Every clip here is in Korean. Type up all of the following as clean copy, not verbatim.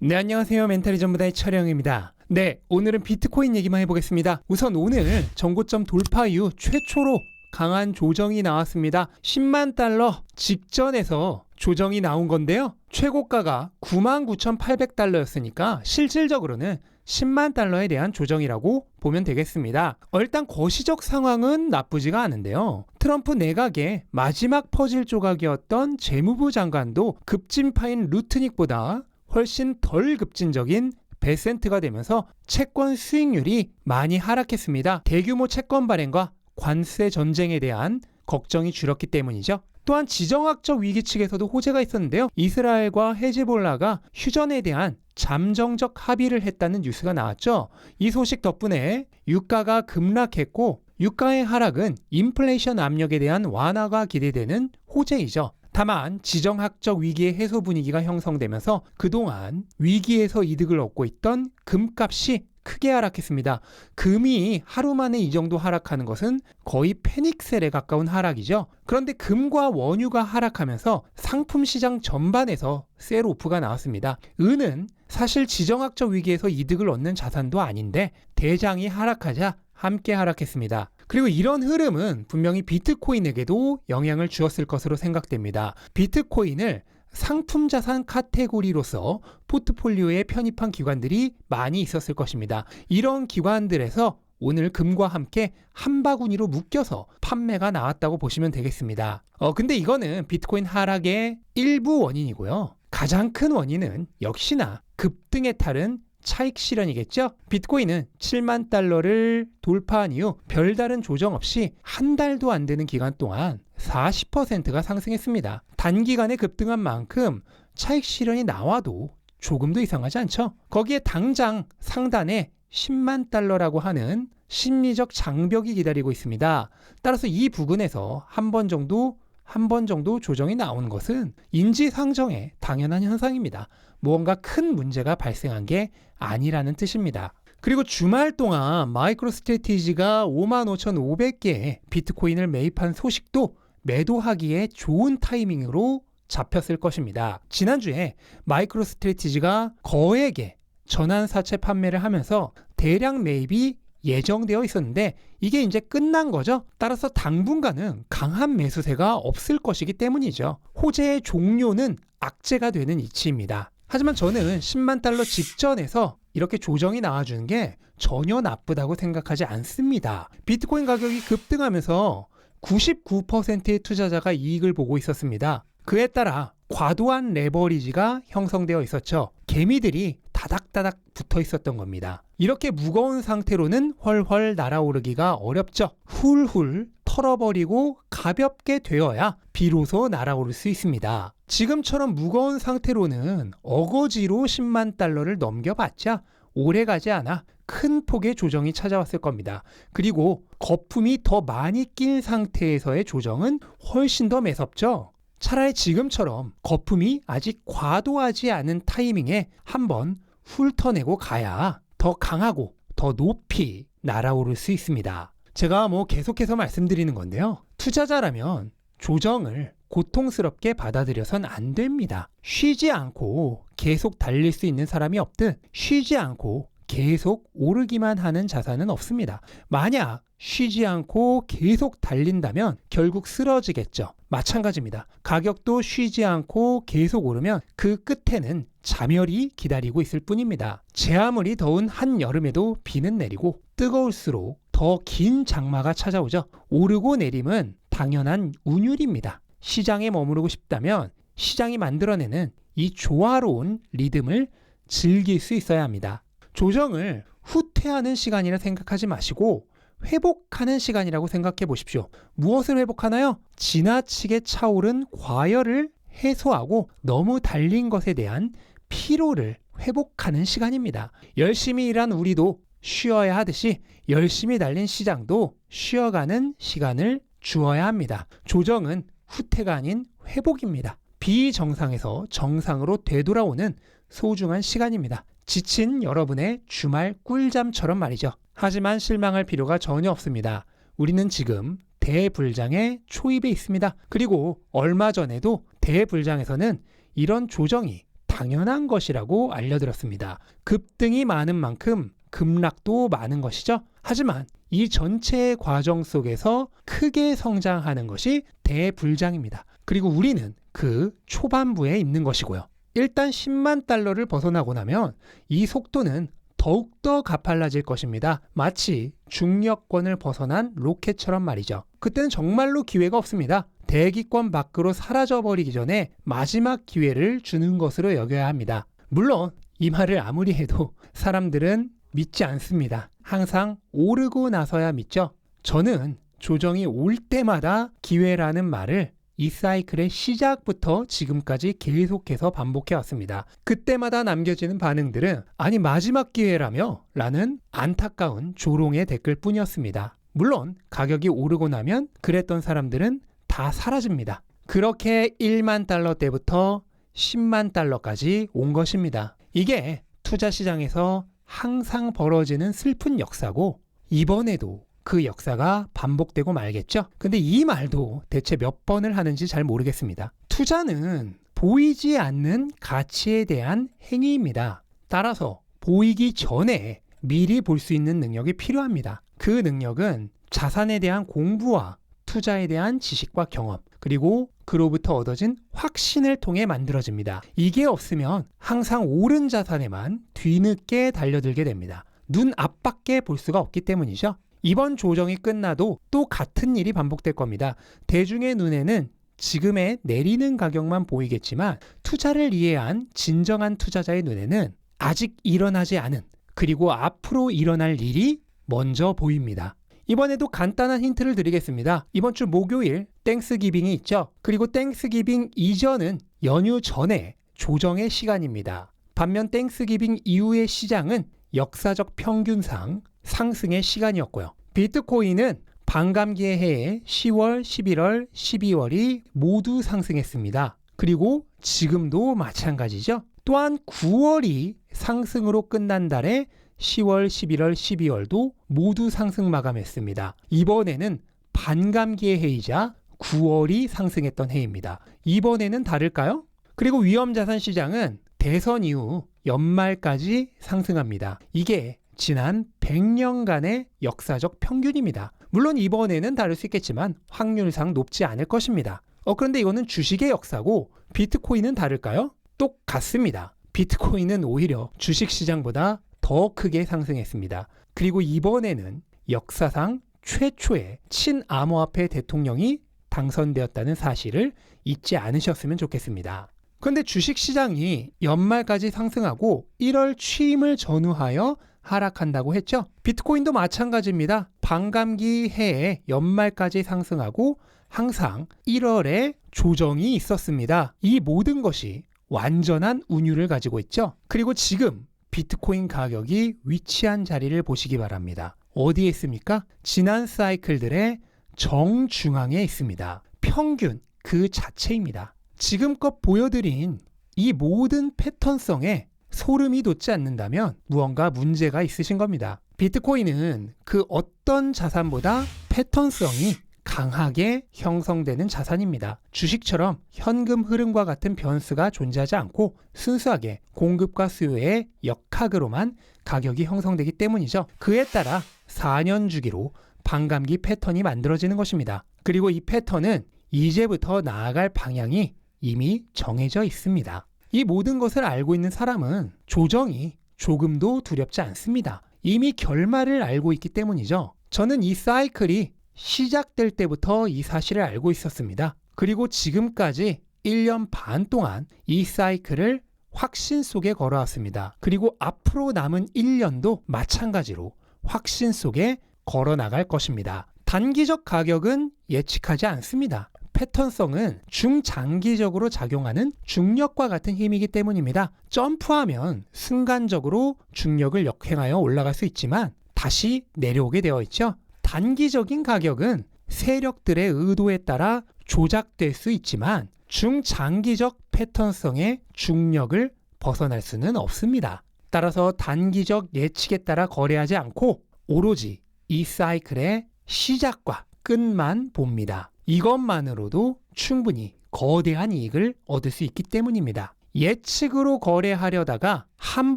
네, 안녕하세요. 멘탈이 전부다의 촬영입니다. 네, 오늘은 비트코인 얘기만 해보겠습니다. 우선 오늘 전고점 돌파 이후 최초로 강한 조정이 나왔습니다. 10만 달러 직전에서 조정이 나온 건데요. 최고가가 99,800달러였으니까 실질적으로는 10만 달러에 대한 조정이라고 보면 되겠습니다. 일단 거시적 상황은 나쁘지가 않은데요. 트럼프 내각의 마지막 퍼즐 조각이었던 재무부 장관도 급진파인 루트닉보다 훨씬 덜 급진적인 베센트가 되면서 채권 수익률이 많이 하락했습니다. 대규모 채권 발행과 관세 전쟁에 대한 걱정이 줄었기 때문이죠. 또한 지정학적 위기 측에서도 호재가 있었는데요. 이스라엘과 헤즈볼라가 휴전에 대한 잠정적 합의를 했다는 뉴스가 나왔죠. 이 소식 덕분에 유가가 급락했고 유가의 하락은 인플레이션 압력에 대한 완화가 기대되는 호재이죠. 다만 지정학적 위기의 해소 분위기가 형성되면서 그동안 위기에서 이득을 얻고 있던 금값이 크게 하락했습니다. 금이 하루 만에 이 정도 하락하는 것은 거의 패닉셀에 가까운 하락이죠. 그런데 금과 원유가 하락하면서 상품 시장 전반에서 셀오프가 나왔습니다. 은은 사실 지정학적 위기에서 이득을 얻는 자산도 아닌데 대장이 하락하자 함께 하락했습니다. 그리고 이런 흐름은 분명히 비트코인에게도 영향을 주었을 것으로 생각됩니다. 비트코인을 상품 자산 카테고리로서 포트폴리오에 편입한 기관들이 많이 있었을 것입니다. 이런 기관들에서 오늘 금과 함께 한 바구니로 묶여서 판매가 나왔다고 보시면 되겠습니다. 근데 이거는 비트코인 하락의 일부 원인이고요. 가장 큰 원인은 역시나 급등에 따른 차익 실현이겠죠. 비트코인은 7만 달러를 돌파한 이후 별다른 조정 없이 한 달도 안 되는 기간 동안 40%가 상승했습니다. 단기간에 급등한 만큼 차익 실현이 나와도 조금도 이상하지 않죠. 거기에 당장 상단에 10만 달러라고 하는 심리적 장벽이 기다리고 있습니다. 따라서 이 부근에서 한 번 정도 조정이 나오는 것은 인지상정의 당연한 현상입니다. 무언가 큰 문제가 발생한 게 아니라는 뜻입니다. 그리고 주말 동안 마이크로스트래티지가 55,500개의 비트코인을 매입한 소식도 매도하기에 좋은 타이밍으로 잡혔을 것입니다. 지난주에 마이크로스트래티지가 거액의 전환사채 판매를 하면서 대량 매입이 예정되어 있었는데 이게 이제 끝난 거죠. 따라서 당분간은 강한 매수세가 없을 것이기 때문이죠. 호재의 종료는 악재가 되는 이치입니다. 하지만 저는 10만 달러 직전에서 이렇게 조정이 나와주는 게 전혀 나쁘다고 생각하지 않습니다. 비트코인 가격이 급등하면서 99%의 투자자가 이익을 보고 있었습니다. 그에 따라 과도한 레버리지가 형성되어 있었죠. 개미들이 다닥다닥 붙어 있었던 겁니다. 이렇게 무거운 상태로는 훨훨 날아오르기가 어렵죠. 훌훌 털어버리고 가볍게 되어야 비로소 날아오를 수 있습니다. 지금처럼 무거운 상태로는 어거지로 10만 달러를 넘겨봤자 오래가지 않아 큰 폭의 조정이 찾아왔을 겁니다. 그리고 거품이 더 많이 낀 상태에서의 조정은 훨씬 더 매섭죠. 차라리 지금처럼 거품이 아직 과도하지 않은 타이밍에 한번 훑어내고 가야 더 강하고 더 높이 날아오를 수 있습니다. 제가 계속해서 말씀드리는 건데요. 투자자라면 조정을 고통스럽게 받아들여선 안 됩니다. 쉬지 않고 계속 달릴 수 있는 사람이 없듯 쉬지 않고 계속 오르기만 하는 자산은 없습니다. 만약 쉬지 않고 계속 달린다면 결국 쓰러지겠죠. 마찬가지입니다. 가격도 쉬지 않고 계속 오르면 그 끝에는 자멸이 기다리고 있을 뿐입니다. 제 아무리 더운 한여름에도 비는 내리고 뜨거울수록 더 긴 장마가 찾아오죠. 오르고 내림은 당연한 운율입니다. 시장에 머무르고 싶다면 시장이 만들어내는 이 조화로운 리듬을 즐길 수 있어야 합니다. 조정을 후퇴하는 시간이라 생각하지 마시고 회복하는 시간이라고 생각해 보십시오. 무엇을 회복하나요? 지나치게 차오른 과열을 해소하고 너무 달린 것에 대한 피로를 회복하는 시간입니다. 열심히 일한 우리도 쉬어야 하듯이 열심히 달린 시장도 쉬어가는 시간을 주어야 합니다. 조정은 후퇴가 아닌 회복입니다. 비정상에서 정상으로 되돌아오는 소중한 시간입니다. 지친 여러분의 주말 꿀잠처럼 말이죠. 하지만 실망할 필요가 전혀 없습니다. 우리는 지금 대불장의 초입에 있습니다. 그리고 얼마 전에도 대불장에서는 이런 조정이 당연한 것이라고 알려드렸습니다. 급등이 많은 만큼 급락도 많은 것이죠. 하지만 이 전체의 과정 속에서 크게 성장하는 것이 대불장입니다. 그리고 우리는 그 초반부에 있는 것이고요. 일단 10만 달러를 벗어나고 나면 이 속도는 더욱더 가팔라질 것입니다. 마치 중력권을 벗어난 로켓처럼 말이죠. 그때는 정말로 기회가 없습니다. 대기권 밖으로 사라져버리기 전에 마지막 기회를 주는 것으로 여겨야 합니다. 물론 이 말을 아무리 해도 사람들은 믿지 않습니다. 항상 오르고 나서야 믿죠. 저는 조정이 올 때마다 기회라는 말을 이 사이클의 시작부터 지금까지 계속해서 반복해 왔습니다. 그때마다 남겨지는 반응들은 아니 마지막 기회라며? 라는 안타까운 조롱의 댓글뿐이었습니다. 물론 가격이 오르고 나면 그랬던 사람들은 다 사라집니다. 그렇게 1만 달러 때부터 10만 달러까지 온 것입니다. 이게 투자 시장에서 항상 벌어지는 슬픈 역사고 이번에도 그 역사가 반복되고 말겠죠. 근데 이 말도 대체 몇 번을 하는지 잘 모르겠습니다. 투자는 보이지 않는 가치에 대한 행위입니다. 따라서 보이기 전에 미리 볼 수 있는 능력이 필요합니다. 그 능력은 자산에 대한 공부와 투자에 대한 지식과 경험, 그리고 그로부터 얻어진 확신을 통해 만들어집니다. 이게 없으면 항상 오른 자산에만 뒤늦게 달려들게 됩니다. 눈 앞밖에 볼 수가 없기 때문이죠. 이번 조정이 끝나도 또 같은 일이 반복될 겁니다. 대중의 눈에는 지금의 내리는 가격만 보이겠지만 투자를 이해한 진정한 투자자의 눈에는 아직 일어나지 않은, 그리고 앞으로 일어날 일이 먼저 보입니다. 이번에도 간단한 힌트를 드리겠습니다. 이번 주 목요일 땡스기빙이 있죠. 그리고 땡스기빙 이전은 연휴 전에 조정의 시간입니다. 반면 땡스기빙 이후의 시장은 역사적 평균상 상승의 시간이었고요. 비트코인은 반감기의 해에 10월, 11월, 12월이 모두 상승했습니다. 그리고 지금도 마찬가지죠. 또한 9월이 상승으로 끝난 달에 10월, 11월, 12월도 모두 상승 마감했습니다. 이번에는 반감기의 해이자 9월이 상승했던 해입니다. 이번에는 다를까요? 그리고 위험자산 시장은 대선 이후 연말까지 상승합니다. 이게 지난 100년간의 역사적 평균입니다. 물론 이번에는 다를 수 있겠지만 확률상 높지 않을 것입니다. 그런데 이거는 주식의 역사고 비트코인은 다를까요? 똑같습니다. 비트코인은 오히려 주식시장보다 더 크게 상승했습니다. 그리고 이번에는 역사상 최초의 친암호화폐 대통령이 당선되었다는 사실을 잊지 않으셨으면 좋겠습니다. 그런데 주식시장이 연말까지 상승하고 1월 취임을 전후하여 하락한다고 했죠. 비트코인도 마찬가지입니다. 반감기 해에 연말까지 상승하고 항상 1월에 조정이 있었습니다. 이 모든 것이 완전한 운율을 가지고 있죠. 그리고 지금 비트코인 가격이 위치한 자리를 보시기 바랍니다. 어디에 있습니까? 지난 사이클들의 정중앙에 있습니다. 평균 그 자체입니다. 지금껏 보여드린 이 모든 패턴성에 소름이 돋지 않는다면 무언가 문제가 있으신 겁니다. 비트코인은 그 어떤 자산보다 패턴성이 강하게 형성되는 자산입니다. 주식처럼 현금 흐름과 같은 변수가 존재하지 않고 순수하게 공급과 수요의 역학으로만 가격이 형성되기 때문이죠. 그에 따라 4년 주기로 반감기 패턴이 만들어지는 것입니다. 그리고 이 패턴은 이제부터 나아갈 방향이 이미 정해져 있습니다. 이 모든 것을 알고 있는 사람은 조정이 조금도 두렵지 않습니다. 이미 결말을 알고 있기 때문이죠. 저는 이 사이클이 시작될 때부터 이 사실을 알고 있었습니다. 그리고 지금까지 1년 반 동안 이 사이클을 확신 속에 걸어왔습니다. 그리고 앞으로 남은 1년도 마찬가지로 확신 속에 걸어나갈 것입니다. 단기적 가격은 예측하지 않습니다. 패턴성은 중장기적으로 작용하는 중력과 같은 힘이기 때문입니다. 점프하면 순간적으로 중력을 역행하여 올라갈 수 있지만 다시 내려오게 되어 있죠. 단기적인 가격은 세력들의 의도에 따라 조작될 수 있지만 중장기적 패턴성의 중력을 벗어날 수는 없습니다. 따라서 단기적 예측에 따라 거래하지 않고 오로지 이 사이클의 시작과 끝만 봅니다. 이것만으로도 충분히 거대한 이익을 얻을 수 있기 때문입니다. 예측으로 거래하려다가 한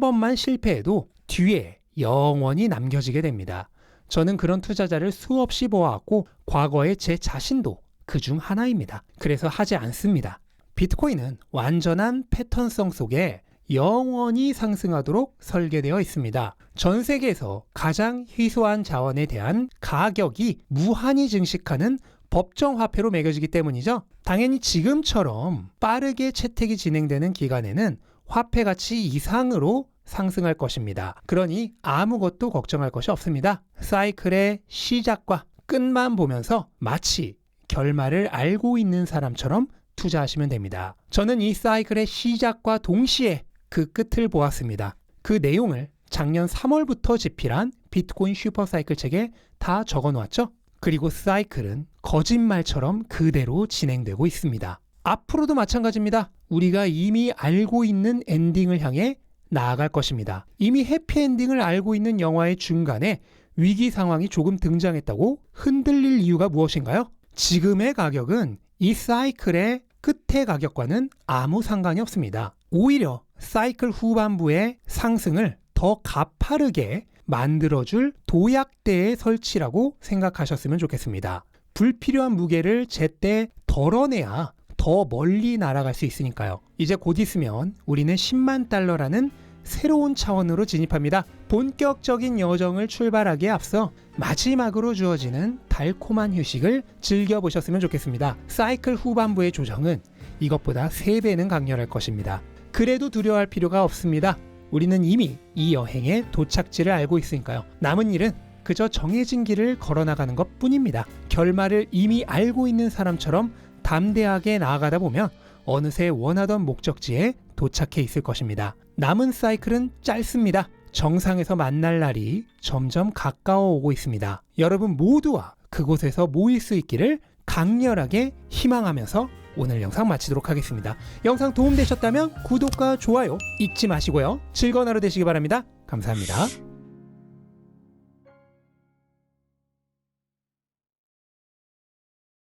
번만 실패해도 뒤에 영원히 남겨지게 됩니다. 저는 그런 투자자를 수없이 보아왔고 과거의 제 자신도 그중 하나입니다. 그래서 하지 않습니다. 비트코인은 완전한 패턴성 속에 영원히 상승하도록 설계되어 있습니다. 전 세계에서 가장 희소한 자원에 대한 가격이 무한히 증식하는 법정 화폐로 매겨지기 때문이죠. 당연히 지금처럼 빠르게 채택이 진행되는 기간에는 화폐 가치 이상으로 상승할 것입니다. 그러니 아무것도 걱정할 것이 없습니다. 사이클의 시작과 끝만 보면서 마치 결말을 알고 있는 사람처럼 투자하시면 됩니다. 저는 이 사이클의 시작과 동시에 그 끝을 보았습니다. 그 내용을 작년 3월부터 집필한 비트코인 슈퍼사이클 책에 다 적어놓았죠. 그리고 사이클은 거짓말처럼 그대로 진행되고 있습니다. 앞으로도 마찬가지입니다. 우리가 이미 알고 있는 엔딩을 향해 나아갈 것입니다. 이미 해피엔딩을 알고 있는 영화의 중간에 위기 상황이 조금 등장했다고 흔들릴 이유가 무엇인가요? 지금의 가격은 이 사이클의 끝의 가격과는 아무 상관이 없습니다. 오히려 사이클 후반부의 상승을 더 가파르게 만들어줄 도약대의 설치라고 생각하셨으면 좋겠습니다. 불필요한 무게를 제때 덜어내야 더 멀리 날아갈 수 있으니까요. 이제 곧 있으면 우리는 10만 달러라는 새로운 차원으로 진입합니다. 본격적인 여정을 출발하기에 앞서 마지막으로 주어지는 달콤한 휴식을 즐겨보셨으면 좋겠습니다. 사이클 후반부의 조정은 이것보다 3배는 강렬할 것입니다. 그래도 두려워할 필요가 없습니다. 우리는 이미 이 여행의 도착지를 알고 있으니까요. 남은 일은 그저 정해진 길을 걸어나가는 것 뿐입니다. 결말을 이미 알고 있는 사람처럼 담대하게 나아가다 보면 어느새 원하던 목적지에 도착해 있을 것입니다. 남은 사이클은 짧습니다. 정상에서 만날 날이 점점 가까워 오고 있습니다. 여러분 모두와 그곳에서 모일 수 있기를 강렬하게 희망하면서 오늘 영상 마치도록 하겠습니다. 영상 도움되셨다면 구독과 좋아요 잊지 마시고요. 즐거운 하루 되시기 바랍니다. 감사합니다.